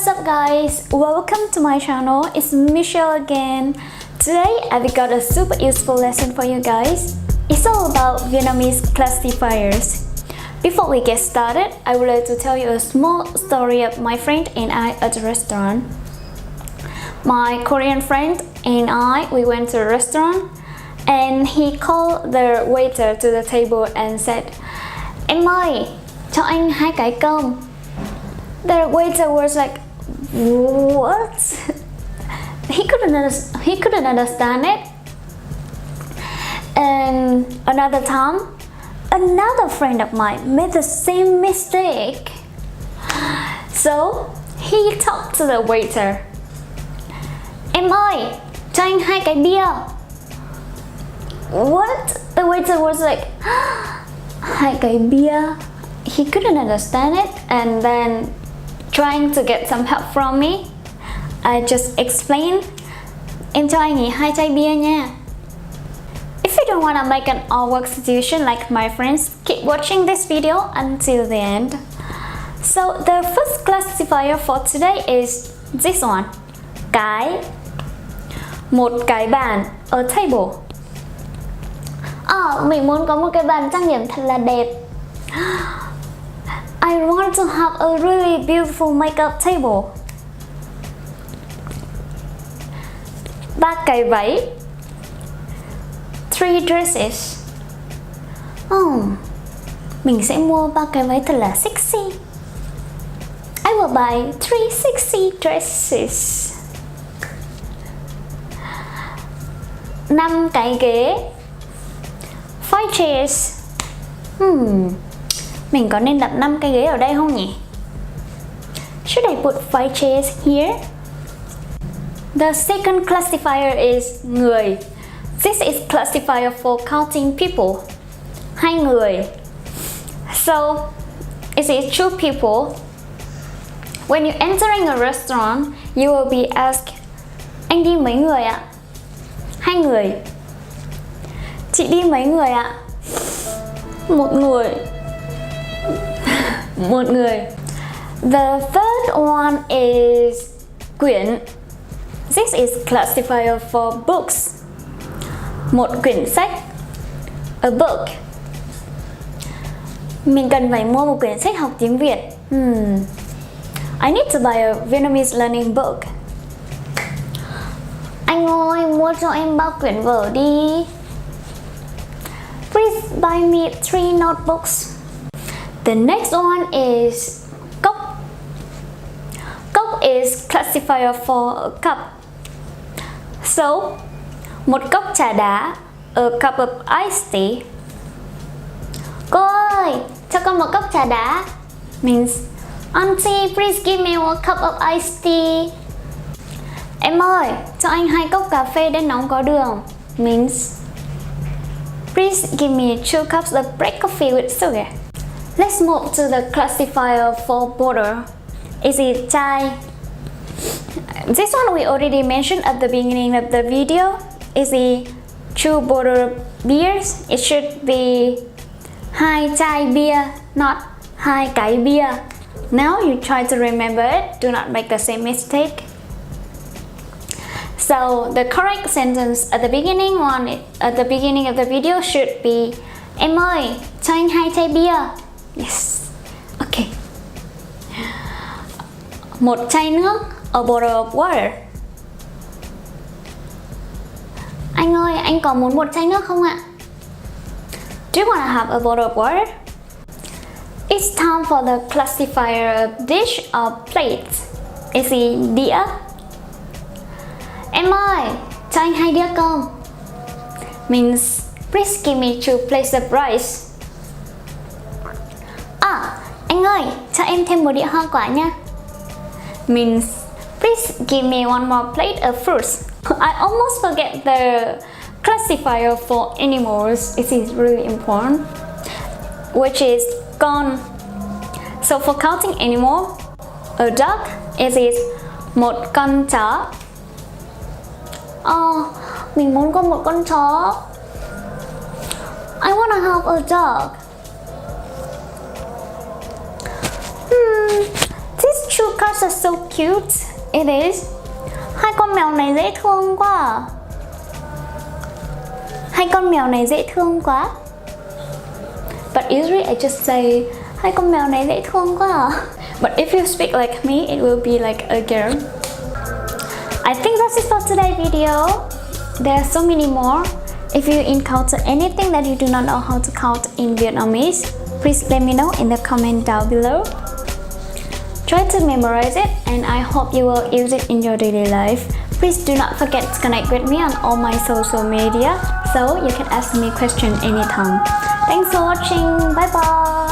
What's up guys, welcome to my channel. It's Michelle again. Today I've got a super useful lesson for you guys. It's all about Vietnamese classifiers. Before we get started, I would like to tell you a small story of my friend and I at the restaurant. My Korean friend and I, we went to a restaurant and he called the waiter to the table and said, "Em ơi, cho anh 2 cái cơm." The waiter was like, "What?" He couldn't understand it. And another time, another friend of mine made the same mistake. So he talked to the waiter. "Em ơi, cho anh 2 cái bia." What? The waiter was like, 2 cái bia? He couldn't understand it, and then trying to get some help from me, I just explained, "Em cho anh ấy 2 chai bia nha." If you don't want to make an awkward situation like my friends, keep watching this video until the end. So the first classifier for today is this one. Một cái bàn, a table. Mình muốn có một cái bàn trang điểm thật là đẹp. I want to have a really beautiful makeup table. 3 cái váy. 3 dresses. Mình sẽ mua 3 cái váy thật là sexy. I will buy 3 sexy dresses. 5 cái ghế. 5 chairs. Mình có nên đặt 5 cái ghế ở đây không nhỉ? Should I put 5 chairs here? The second classifier is người. This is classifier for counting people. 2 người. So, is it 2 people? When you're entering a restaurant, you will be asked, "Anh đi mấy người ạ?" 2 người. "Chị đi mấy người ạ?" 1 người. 1 người. The third one is quyển. This is classifier for books. 1 quyển sách. A book. Mình cần phải mua một quyển sách học tiếng Việt. I need to buy a Vietnamese learning book. "Anh ơi, mua cho em 3 quyển vở đi." Please buy me 3 notebooks. The next one is cốc. Cốc is classifier for a cup. So, 1 cốc trà đá, a cup of iced tea. "Cô ơi, cho con 1 cốc trà đá." Means, "Auntie, please give me 1 cup of iced tea." "Em ơi, cho anh 2 cốc cà phê đen nóng có đường." Means, "Please give me 2 cups of black coffee with sugar." Let's move to the classifier for bottle. Is it chai? This one we already mentioned at the beginning of the video. Is it 2 bottle beers? It should be 2 chai beer, not 2 cái bia. Now you try to remember it. Do not make the same mistake. So the correct sentence at the beginning of the video should be, "Em ơi, cho anh 2 chai bia." Yes. Okay. 1 chai nước, a bottle of water. "Anh ơi, anh có muốn 1 chai nước không ạ?" Do you want to have a bottle of water? It's time for the classifier of dish or plate. Is it đĩa? "Em ơi, cho anh 2 đĩa cơm." Means, "Please give me 2 plates of rice." "Anh ơi, cho em thêm 1 đĩa hoa quả nha." Means, "Please give me 1 more plate of fruits." I almost forget the classifier for animals. It is really important, which is con. So for counting animal, a dog is 1 con chó. Mình muốn có 1 con chó. I wanna have a dog. These 2 classifiers cats are so cute. It is. Hai con mèo này dễ thương quá. Hai con mèo này dễ thương quá. But usually I just say hai con mèo này dễ thương quá. But if you speak like me, it will be like a girl. I think that's it for today's video. There are so many more. If you encounter anything that you do not know how to count in Vietnamese, please let me know in the comment down below. Try to memorize it and I hope you will use it in your daily life. Please do not forget to connect with me on all my social media so you can ask me questions anytime. Thanks for watching. Bye bye.